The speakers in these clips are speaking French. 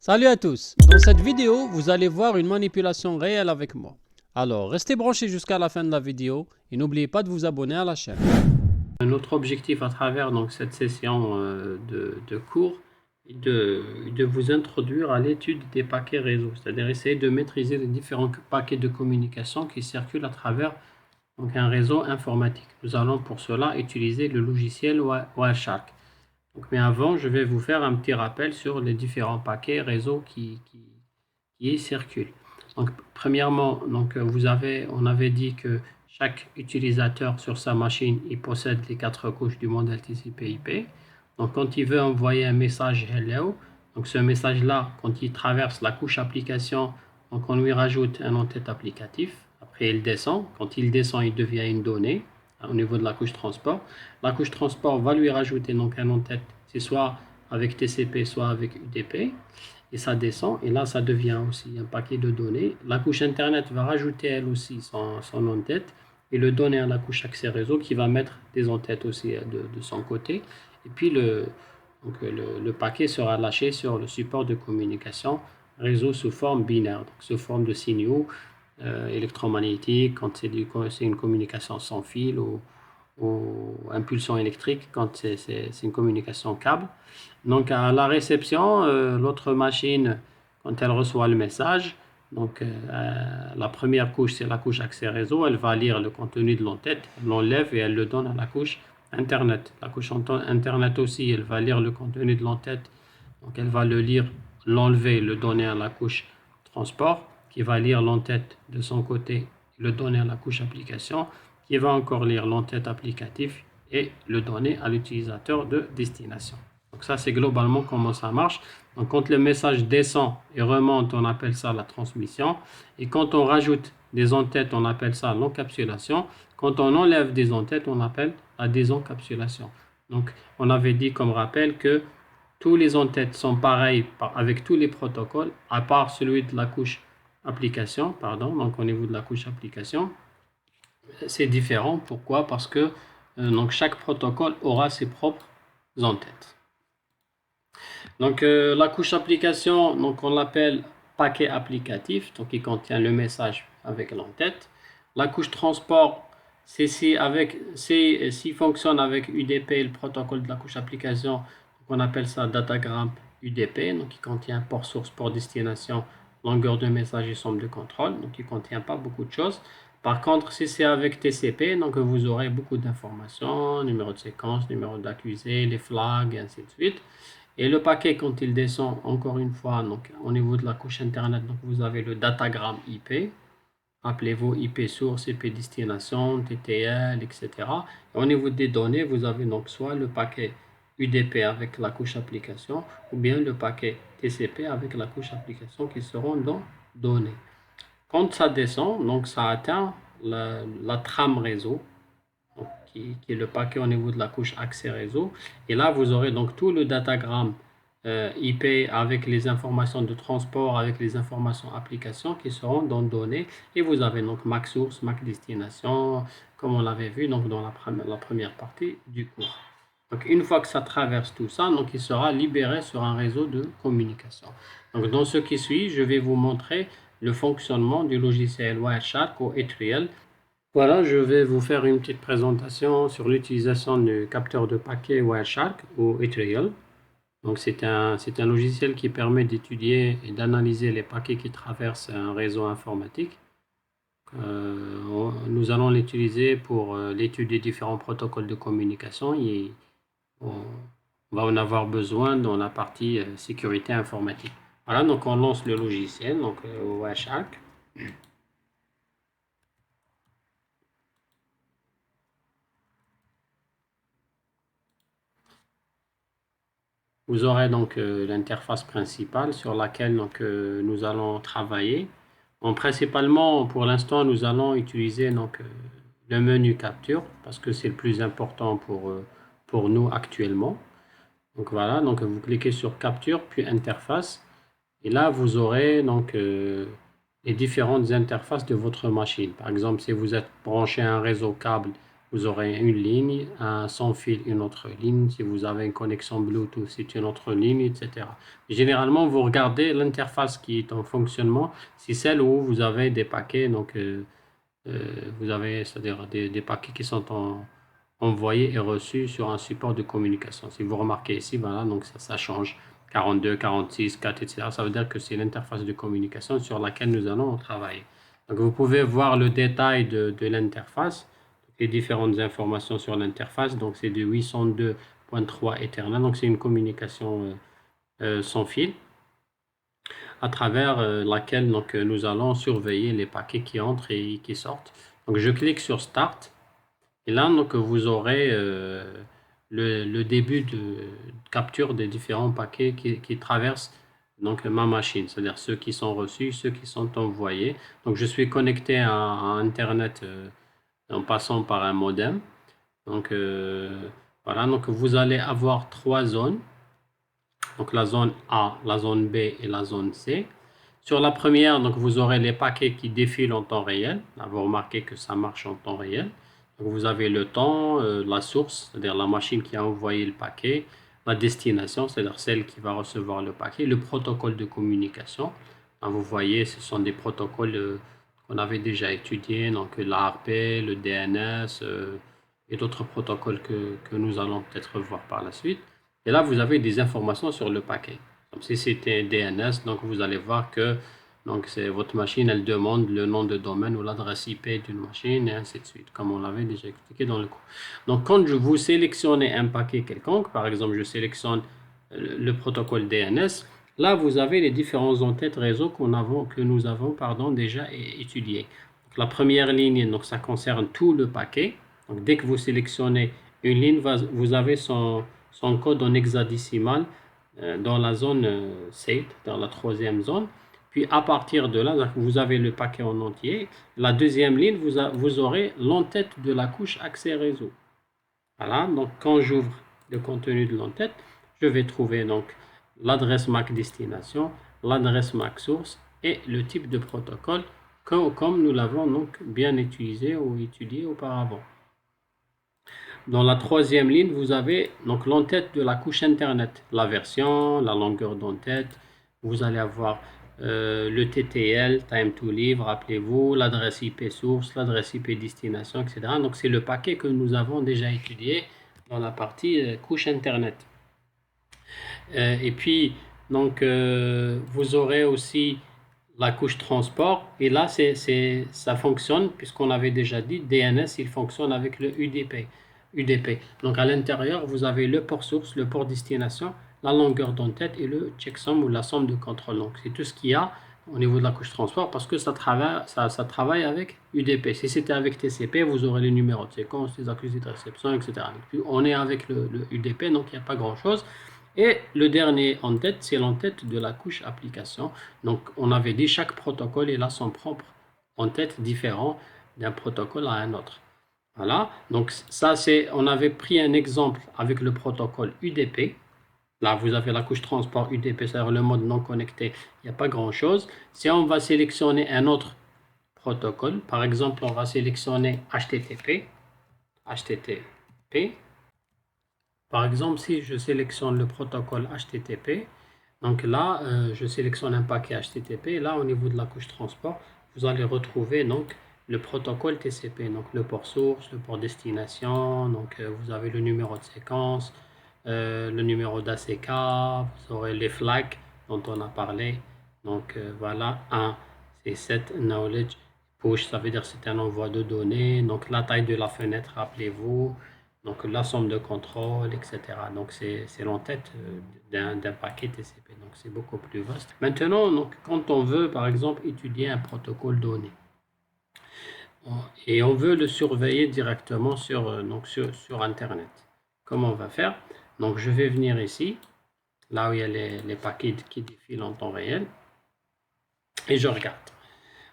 Salut à tous! Dans cette vidéo, vous allez voir une manipulation réelle avec moi. Alors, restez branchés jusqu'à la fin de la vidéo et n'oubliez pas de vous abonner à la chaîne. Notre objectif à travers donc, cette session de cours est de vous introduire à l'étude des paquets réseau, c'est-à-dire essayer de maîtriser les différents paquets de communication qui circulent à travers donc, un réseau informatique. Nous allons pour cela utiliser le logiciel Wireshark. Mais avant, je vais vous faire un petit rappel sur les différents paquets réseau qui circulent. Donc, premièrement, on avait dit que chaque utilisateur sur sa machine, il possède les 4 couches du modèle TCP/IP. Donc, quand il veut envoyer un message Hello, donc ce message-là, quand il traverse la couche application, donc on lui rajoute un en-tête applicatif. Après, il descend. Quand il descend, il devient une donnée au niveau de la couche transport. La couche transport va lui rajouter donc un en-tête, c'est soit avec TCP, soit avec UDP. Et ça descend, et là, ça devient aussi un paquet de données. La couche Internet va rajouter, elle aussi, son en-tête et le donner à la couche accès réseau qui va mettre des en-têtes aussi de son côté. Et puis, le paquet sera lâché sur le support de communication réseau sous forme binaire, donc sous forme de signaux électromagnétiques, quand c'est une communication sans fil ou impulsion électrique, quand c'est une communication câble. Donc à la réception, l'autre machine, quand elle reçoit le message, donc la première couche, c'est la couche accès réseau, elle va lire le contenu de l'entête, elle l'enlève et elle le donne à la couche Internet. La couche Internet aussi, elle va lire le contenu de l'entête, donc elle va le lire, l'enlever, le donner à la couche transport, qui va lire l'entête de son côté, le donner à la couche application, qui va encore lire l'entête applicatif et le donner à l'utilisateur de destination. Donc ça, c'est globalement comment ça marche. Donc quand le message descend et remonte, on appelle ça la transmission. Et quand on rajoute des entêtes, on appelle ça l'encapsulation. Quand on enlève des entêtes, on appelle la désencapsulation. Donc on avait dit comme rappel que tous les entêtes sont pareils avec tous les protocoles, à part celui de la couche application, pardon, donc au niveau de la couche application. C'est différent. Pourquoi? Parce que donc chaque protocole aura ses propres entêtes. Donc la couche application, donc on l'appelle paquet applicatif, donc il contient le message avec l'entête. La couche transport, c'est s'il fonctionne avec UDP, le protocole de la couche application, donc on appelle ça datagram UDP, donc il contient port source, port destination, longueur de message et somme de contrôle, donc il ne contient pas beaucoup de choses. Par contre, si c'est avec TCP, donc vous aurez beaucoup d'informations, numéro de séquence, numéro d'accusé, les flags, et ainsi de suite. Et le paquet, quand il descend, encore une fois, donc au niveau de la couche Internet, donc vous avez le datagram IP. Appelez-vous IP source, IP destination, TTL, etc. Et au niveau des données, vous avez donc soit le paquet UDP avec la couche application, ou bien le paquet TCP avec la couche application qui seront dans données. Quand ça descend, donc ça atteint la trame réseau, donc qui est le paquet au niveau de la couche accès réseau. Et là, vous aurez donc tout le datagramme IP avec les informations de transport, avec les informations applications qui seront dans données. Et vous avez donc MAC source, MAC destination, comme on l'avait vu donc dans la première partie du cours. Donc une fois que ça traverse tout ça, donc il sera libéré sur un réseau de communication. Donc dans ce qui suit, je vais vous montrer le fonctionnement du logiciel Wireshark ou Etriel. Voilà, je vais vous faire une petite présentation sur l'utilisation du capteur de paquets Wireshark ou Etriel. Donc c'est un logiciel qui permet d'étudier et d'analyser les paquets qui traversent un réseau informatique. Nous allons l'utiliser pour l'étude des différents protocoles de communication et on va en avoir besoin dans la partie sécurité informatique. Voilà, donc on lance le logiciel, donc Wireshark. Vous aurez donc l'interface principale sur laquelle nous allons travailler. Principalement, pour l'instant, nous allons utiliser le menu capture parce que c'est le plus important pour nous actuellement. Donc voilà, donc vous cliquez sur capture puis interface et là vous aurez donc les différentes interfaces de votre machine. Par exemple, si vous êtes branché à un réseau câble vous aurez une ligne, un sans fil, une autre ligne. Si vous avez une connexion Bluetooth, c'est une autre ligne, etc. Généralement, vous regardez l'interface qui est en fonctionnement, c'est celle où vous avez des paquets, donc vous avez, c'est-à-dire des paquets qui sont envoyés et reçus sur un support de communication. Si vous remarquez ici, voilà, donc ça change. 42, 46, 4, etc. Ça veut dire que c'est l'interface de communication sur laquelle nous allons travailler. Donc vous pouvez voir le détail de l'interface, les différentes informations sur l'interface. Donc c'est du 802.3 Ethernet, donc c'est une communication sans fil à travers laquelle donc, nous allons surveiller les paquets qui entrent et qui sortent. Donc je clique sur Start et là donc vous aurez le début de capture des différents paquets qui traversent donc ma machine, c'est-à-dire ceux qui sont reçus, ceux qui sont envoyés. Donc je suis connecté à Internet en passant par un modem. Donc voilà, donc vous allez avoir trois zones. Donc la zone A, la zone B et la zone C. Sur la première, donc vous aurez les paquets qui défilent en temps réel. Là, vous remarquez que ça marche en temps réel. Donc vous avez le temps, la source, c'est-à-dire la machine qui a envoyé le paquet, la destination, c'est-à-dire celle qui va recevoir le paquet, le protocole de communication. Là, vous voyez, ce sont des protocoles qu'on avait déjà étudiés, donc l'ARP, le DNS et d'autres protocoles que nous allons peut-être voir par la suite. Et là, vous avez des informations sur le paquet. Comme si c'était un DNS, donc vous allez voir que donc c'est votre machine, elle demande le nom de domaine ou l'adresse IP d'une machine et ainsi de suite, comme on l'avait déjà expliqué dans le cours. Donc quand vous sélectionnez un paquet quelconque, par exemple je sélectionne le protocole DNS, là vous avez les différents entêtes réseau que nous avons déjà étudiés. Donc, la première ligne, donc ça concerne tout le paquet. Donc dès que vous sélectionnez une ligne, vous avez son code en hexadécimal dans la zone SATE, dans la troisième zone. Puis à partir de là, vous avez le paquet en entier. La deuxième ligne, vous aurez l'entête de la couche accès réseau. Voilà, donc quand j'ouvre le contenu de l'entête, je vais trouver donc l'adresse MAC destination, l'adresse MAC source et le type de protocole comme nous l'avons donc bien utilisé ou étudié auparavant. Dans la troisième ligne, vous avez donc l'entête de la couche Internet, la version, la longueur d'entête. Vous allez avoir le TTL, Time to Live, rappelez-vous, l'adresse IP source, l'adresse IP destination, etc. Donc c'est le paquet que nous avons déjà étudié dans la partie couche Internet. Et puis, donc, vous aurez aussi la couche transport. Et là, ça fonctionne, puisqu'on avait déjà dit, DNS, il fonctionne avec le UDP. Donc à l'intérieur, vous avez le port source, le port destination, la longueur d'entête et le checksum ou la somme de contrôle. Donc c'est tout ce qu'il y a au niveau de la couche transport parce que ça travaille avec UDP. Si c'était avec TCP, vous aurez les numéros de séquence, les accusés de réception, etc. Donc, puis on est avec le UDP, donc il n'y a pas grand-chose. Et le dernier en-tête, c'est l'en-tête de la couche application. Donc on avait dit chaque protocole il a son propre en-tête différent d'un protocole à un autre. Voilà, donc ça on avait pris un exemple avec le protocole UDP. Là, vous avez la couche transport UDP, c'est-à-dire le mode non connecté, il n'y a pas grand-chose. Si on va sélectionner un autre protocole, par exemple, on va sélectionner HTTP. Par exemple, si je sélectionne le protocole HTTP, donc là, je sélectionne un paquet HTTP. Là, au niveau de la couche transport, vous allez retrouver donc le protocole TCP, donc le port source, le port destination, donc vous avez le numéro de séquence, le numéro d'ACK, vous aurez les flags dont on a parlé. Donc voilà, c'est set knowledge push, ça veut dire c'est un envoi de données. Donc la taille de la fenêtre, rappelez-vous. Donc la somme de contrôle, etc. Donc c'est l'entête d'un paquet TCP. Donc c'est beaucoup plus vaste. Maintenant, donc, quand on veut par exemple étudier un protocole donné et on veut le surveiller directement sur Internet, comment on va faire? Donc je vais venir ici, là où il y a les paquets qui défilent en temps réel, et je regarde.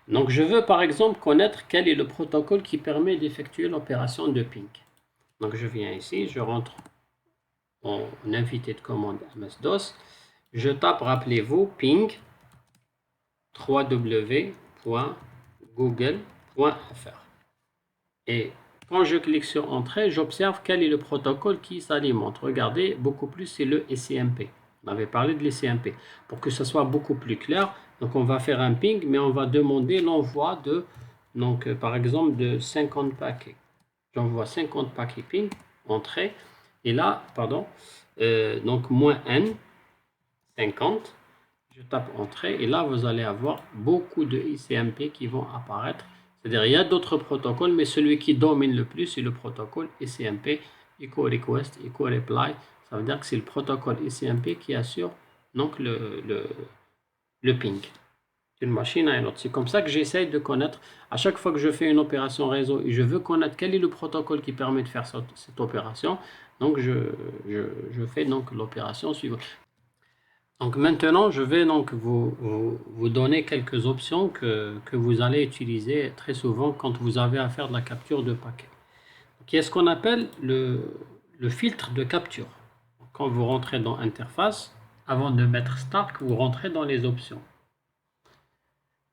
Donc je veux par exemple connaître quel est le protocole qui permet d'effectuer l'opération de ping. Donc je viens ici, je rentre en invité de commande MS-DOS, je tape, rappelez-vous, ping www.google.fr et Quand je clique sur Entrée, j'observe quel est le protocole qui s'alimente. Regardez, beaucoup plus, c'est le SCMP. On avait parlé de l'SCMP. Pour que ça soit beaucoup plus clair, donc on va faire un ping, mais on va demander l'envoi de, donc par exemple, de 50 paquets. J'envoie 50 paquets ping, Entrée, et là, pardon, donc moins N, 50. Je tape Entrée, et là, vous allez avoir beaucoup de ICMP qui vont apparaître. C'est-à-dire, il y a d'autres protocoles, mais celui qui domine le plus, c'est le protocole ICMP, Echo Request, Echo Reply. Ça veut dire que c'est le protocole ICMP qui assure donc le ping d'une machine à une autre. C'est comme ça que j'essaye de connaître, à chaque fois que je fais une opération réseau et je veux connaître quel est le protocole qui permet de faire cette opération, donc je fais donc l'opération suivante. Donc maintenant, je vais donc vous donner quelques options que vous allez utiliser très souvent quand vous avez à faire de la capture de paquets. Qui est ce qu'on appelle le filtre de capture. Quand vous rentrez dans Interface, avant de mettre Start, vous rentrez dans les options.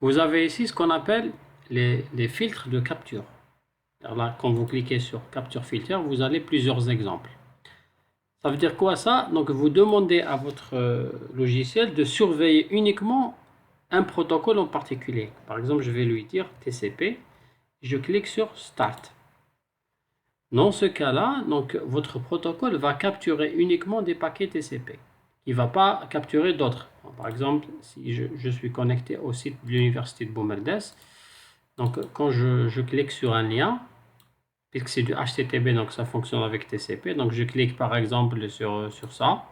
Vous avez ici ce qu'on appelle les filtres de capture. Alors là, quand vous cliquez sur Capture Filter, vous avez plusieurs exemples. Ça veut dire quoi ça? Donc vous demandez à votre logiciel de surveiller uniquement un protocole en particulier. Par exemple, je vais lui dire TCP. Je clique sur Start. Dans ce cas-là, donc votre protocole va capturer uniquement des paquets TCP. Il ne va pas capturer d'autres. Par exemple, si je suis connecté au site de l'université de Boumerdès, donc quand je clique sur un lien, puisque c'est du HTTP, donc ça fonctionne avec TCP. Donc je clique par exemple sur ça.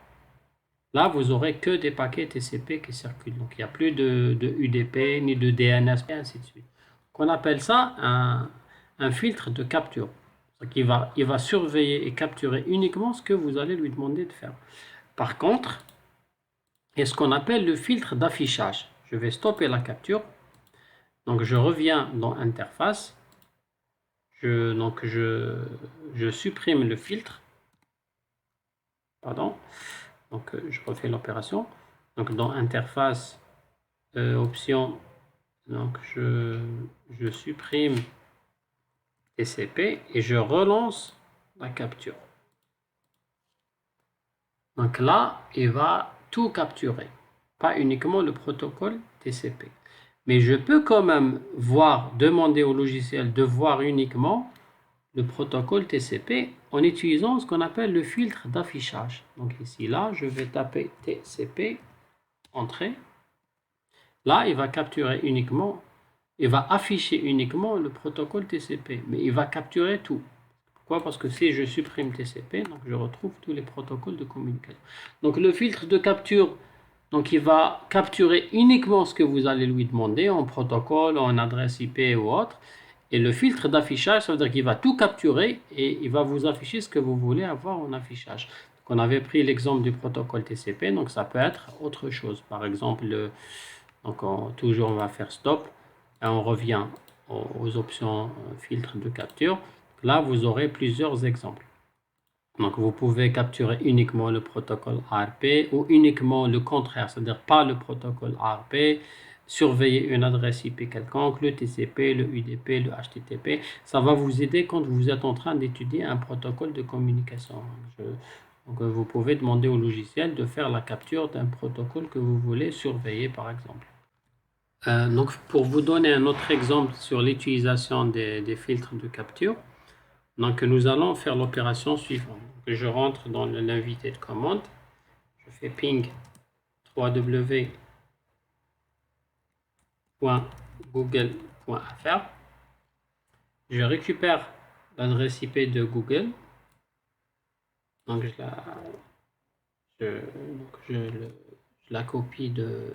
Là, vous aurez que des paquets TCP qui circulent. Donc il n'y a plus de UDP, ni de DNS, et ainsi de suite. Donc, on appelle ça un filtre de capture. Donc il va surveiller et capturer uniquement ce que vous allez lui demander de faire. Par contre, il y a ce qu'on appelle le filtre d'affichage. Je vais stopper la capture. Donc je reviens dans Interface. Je supprime le filtre. Pardon. Donc je refais l'opération. Donc dans Interface, option, donc je supprime TCP et je relance la capture. Donc là, il va tout capturer, pas uniquement le protocole TCP. Mais je peux quand même demander au logiciel de voir uniquement le protocole TCP en utilisant ce qu'on appelle le filtre d'affichage. Donc ici, là, je vais taper TCP, Entrée. Là, il va capturer uniquement, il va afficher uniquement le protocole TCP, mais il va capturer tout. Pourquoi? Parce que si je supprime TCP, donc je retrouve tous les protocoles de communication. Donc le filtre de capture, donc il va capturer uniquement ce que vous allez lui demander en protocole, en adresse IP ou autre. Et le filtre d'affichage, ça veut dire qu'il va tout capturer et il va vous afficher ce que vous voulez avoir en affichage. Donc on avait pris l'exemple du protocole TCP, donc ça peut être autre chose. Par exemple, toujours on va faire stop et on revient aux options filtre de capture. Là, vous aurez plusieurs exemples. Donc, vous pouvez capturer uniquement le protocole ARP ou uniquement le contraire, c'est-à-dire pas le protocole ARP, surveiller une adresse IP quelconque, le TCP, le UDP, le HTTP. Ça va vous aider quand vous êtes en train d'étudier un protocole de communication. Donc, vous pouvez demander au logiciel de faire la capture d'un protocole que vous voulez surveiller, par exemple. Donc, pour vous donner un autre exemple sur l'utilisation des filtres de capture, donc nous allons faire l'opération suivante. Donc, je rentre dans l'invité de commande, je fais ping www.google.fr, je récupère l'adresse IP de Google, donc je la copie de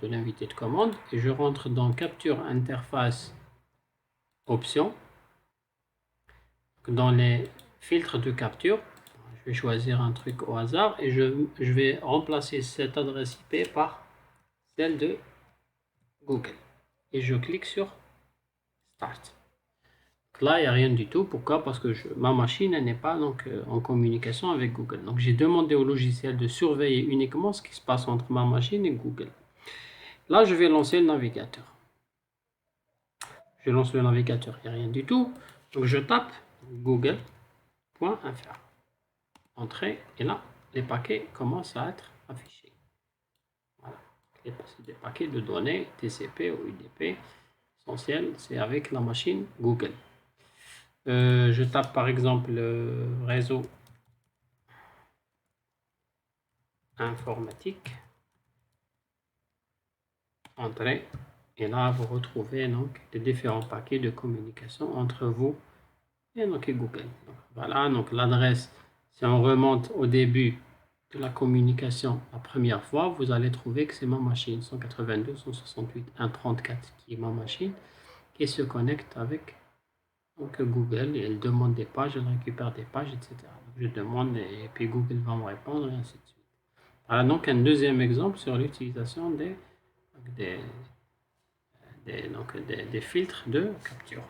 l'invité de commande et je rentre dans capture interface option. Dans les filtres de capture, je vais choisir un truc au hasard et je vais remplacer cette adresse IP par celle de Google. Et je clique sur Start. Donc là, il n'y a rien du tout. Pourquoi? Parce que ma machine n'est pas en communication avec Google. Donc j'ai demandé au logiciel de surveiller uniquement ce qui se passe entre ma machine et Google. Là, je vais lancer le navigateur. Je lance le navigateur, il n'y a rien du tout. Donc je tape google.fr. Entrée, et là, les paquets commencent à être affichés. Voilà. C'est des paquets de données TCP ou UDP. Essentiel, c'est avec la machine Google. Je tape par exemple le réseau informatique. Entrée, et là vous retrouvez donc les différents paquets de communication entre vous et donc Google. Donc, voilà, donc l'adresse, si on remonte au début de la communication la première fois, vous allez trouver que c'est ma machine 192.168.1.34 qui est ma machine qui se connecte avec donc Google, et elle demande des pages, elle récupère des pages, etc. Donc, je demande et puis Google va me répondre et ainsi de suite. Voilà donc un deuxième exemple sur l'utilisation des filtres de capture.